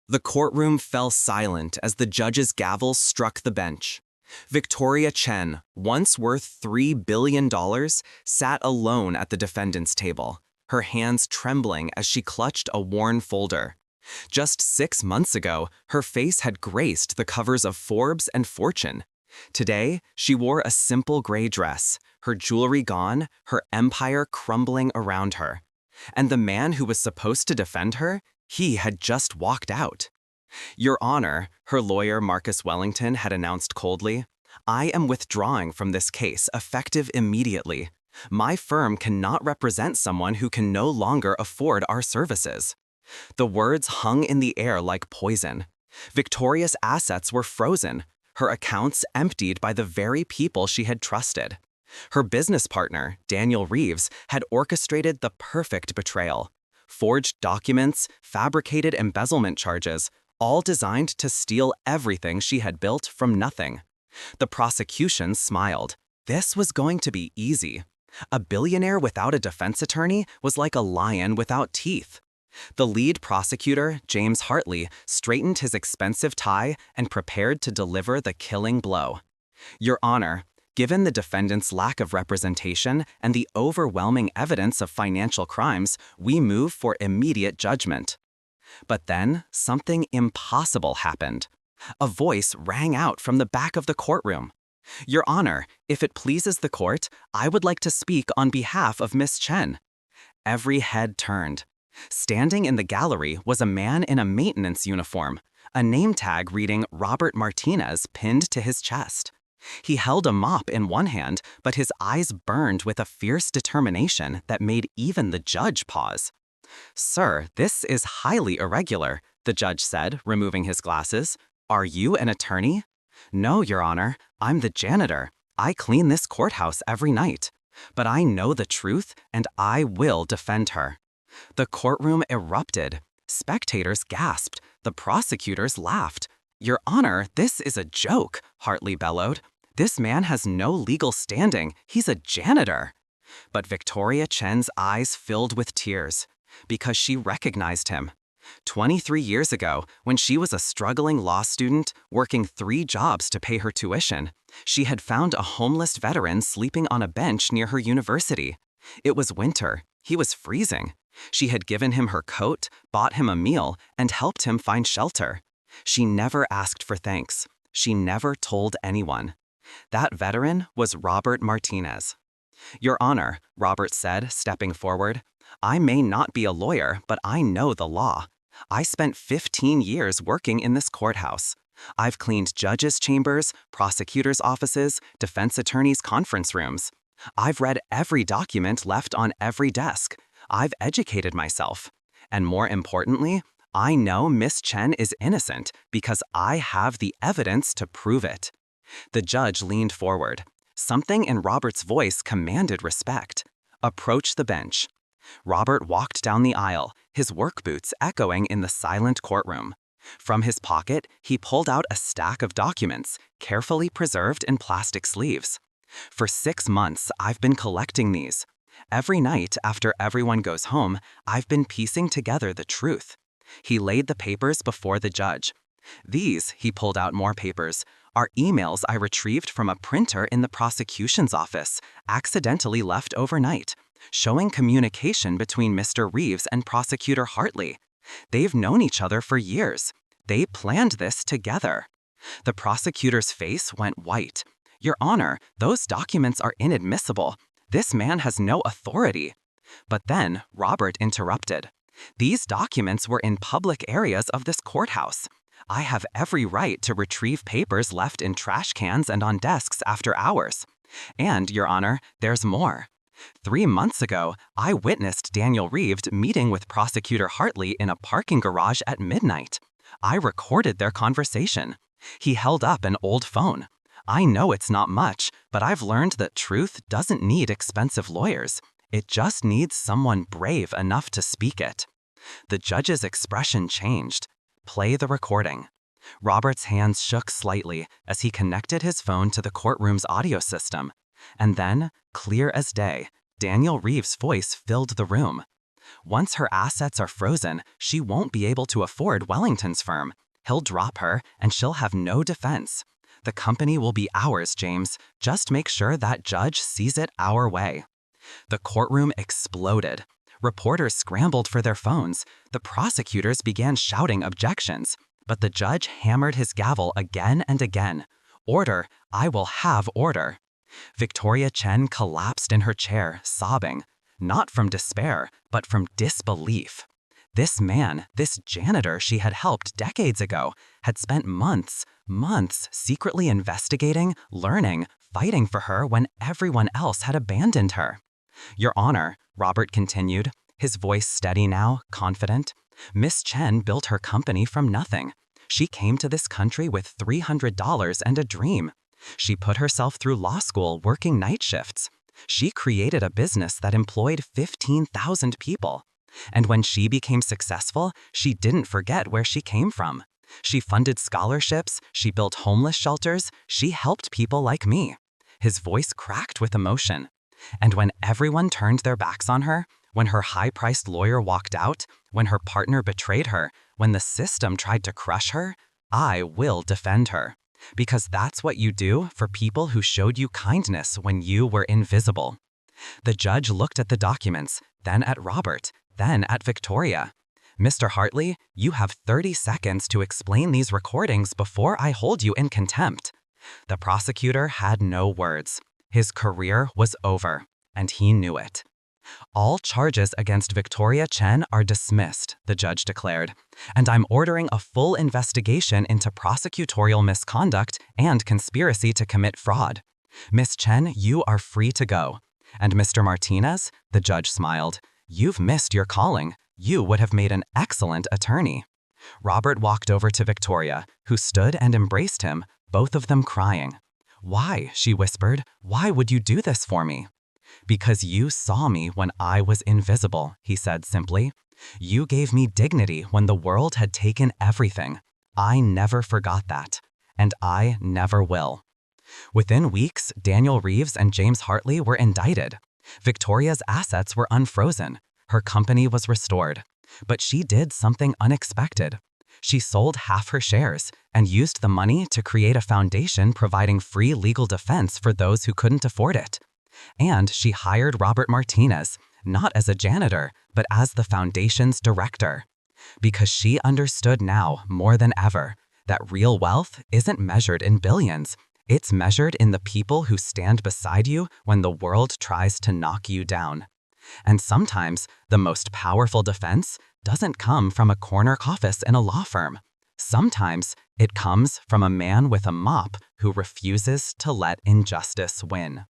The courtroom fell silent as the judge's gavel struck the bench. Victoria Chen, once worth $3 billion, sat alone at the defendant's table, her hands trembling as she clutched a worn folder. Just 6 months ago, her face had graced the covers of Forbes and Fortune. Today, she wore a simple gray dress, her jewelry gone, her empire crumbling around her. And the man who was supposed to defend her, he had just walked out. "Your Honor," her lawyer Marcus Wellington had announced coldly, "I am withdrawing from this case effective immediately. My firm cannot represent someone who can no longer afford our services." The words hung in the air like poison. Victoria's assets were frozen, her accounts emptied by the very people she had trusted. Her business partner, Daniel Reeves, had orchestrated the perfect betrayal. Forged documents, fabricated embezzlement charges, all designed to steal everything she had built from nothing. The prosecution smiled. This was going to be easy. A billionaire without a defense attorney was like a lion without teeth. The lead prosecutor, James Hartley, straightened his expensive tie and prepared to deliver the killing blow. "Your Honor, given the defendant's lack of representation and the overwhelming evidence of financial crimes, we move for immediate judgment." But then, something impossible happened. A voice rang out from the back of the courtroom. "Your Honor, if it pleases the court, I would like to speak on behalf of Miss Chen." Every head turned. Standing in the gallery was a man in a maintenance uniform, a name tag reading Robert Martinez pinned to his chest. He held a mop in one hand, but his eyes burned with a fierce determination that made even the judge pause. "Sir, this is highly irregular," the judge said, removing his glasses. "Are you an attorney?" "No, Your Honor, I'm the janitor. I clean this courthouse every night. But I know the truth, and I will defend her." The courtroom erupted. Spectators gasped. The prosecutors laughed. "Your Honor, this is a joke," Hartley bellowed. "This man has no legal standing. He's a janitor." But Victoria Chen's eyes filled with tears, because she recognized him. 23 years ago, when she was a struggling law student, working 3 jobs to pay her tuition, she had found a homeless veteran sleeping on a bench near her university. It was winter. He was freezing. She had given him her coat, bought him a meal, and helped him find shelter. She never asked for thanks. She never told anyone. That veteran was Robert Martinez. "Your Honor," Robert said, stepping forward, "I may not be a lawyer, but I know the law. I spent 15 years working in this courthouse. I've cleaned judges' chambers, prosecutors' offices, defense attorneys' conference rooms. I've read every document left on every desk. I've educated myself. And more importantly, I know Miss Chen is innocent because I have the evidence to prove it." The judge leaned forward. Something in Robert's voice commanded respect. "Approach the bench." Robert walked down the aisle, his work boots echoing in the silent courtroom. From his pocket, he pulled out a stack of documents, carefully preserved in plastic sleeves. "For 6 months, I've been collecting these. Every night after everyone goes home, I've been piecing together the truth." He laid the papers before the judge. "These," he pulled out more papers, "are emails I retrieved from a printer in the prosecution's office, accidentally left overnight, showing communication between Mr. Reeves and Prosecutor Hartley. They've known each other for years. They planned this together." The prosecutor's face went white. "Your Honor, those documents are inadmissible. This man has no authority." But then Robert interrupted. "These documents were in public areas of this courthouse. I have every right to retrieve papers left in trash cans and on desks after hours. And, Your Honor, there's more. 3 months ago, I witnessed Daniel Reeves meeting with Prosecutor Hartley in a parking garage at midnight. I recorded their conversation. He held up an old phone. I know it's not much, but I've learned that truth doesn't need expensive lawyers. It just needs someone brave enough to speak it." The judge's expression changed. "Play the recording." Robert's hands shook slightly as he connected his phone to the courtroom's audio system. And then, clear as day, Daniel Reeves' voice filled the room. Once her assets are frozen, she won't be able to afford Wellington's firm. He'll drop her, and she'll have no defense. The company will be ours, James. Just make sure that judge sees it our way." The courtroom exploded. Reporters scrambled for their phones. The prosecutors began shouting objections. But the judge hammered his gavel again and again. "Order! I will have order!" Victoria Chen collapsed in her chair, sobbing, not from despair, but from disbelief. This man, this janitor she had helped decades ago, had spent months secretly investigating, learning, fighting for her when everyone else had abandoned her. "Your Honor," Robert continued, his voice steady now, confident, "Miss Chen built her company from nothing. She came to this country with $300 and a dream. She put herself through law school working night shifts. She created a business that employed 15,000 people. And when she became successful, she didn't forget where she came from. She funded scholarships, she built homeless shelters, she helped people like me." His voice cracked with emotion. "And when everyone turned their backs on her, when her high-priced lawyer walked out, when her partner betrayed her, when the system tried to crush her, I will defend her. Because that's what you do for people who showed you kindness when you were invisible." The judge looked at the documents, then at Robert, then at Victoria. "Mr. Hartley, you have 30 seconds to explain these recordings before I hold you in contempt." The prosecutor had no words. His career was over, and he knew it. "All charges against Victoria Chen are dismissed," the judge declared, "and I'm ordering a full investigation into prosecutorial misconduct and conspiracy to commit fraud. Miss Chen, you are free to go. And Mr. Martinez," the judge smiled, "you've missed your calling. You would have made an excellent attorney." Robert walked over to Victoria, who stood and embraced him, both of them crying. "Why?" she whispered. "Why would you do this for me?" "Because you saw me when I was invisible," he said simply. "You gave me dignity when the world had taken everything. I never forgot that, and I never will." Within weeks, Daniel Reeves and James Hartley were indicted. Victoria's assets were unfrozen. Her company was restored. But she did something unexpected. She sold half her shares and used the money to create a foundation providing free legal defense for those who couldn't afford it. And she hired Robert Martinez, not as a janitor, but as the foundation's director. Because she understood now, more than ever, that real wealth isn't measured in billions. It's measured in the people who stand beside you when the world tries to knock you down. And sometimes the most powerful defense doesn't come from a corner office in a law firm. Sometimes it comes from a man with a mop who refuses to let injustice win.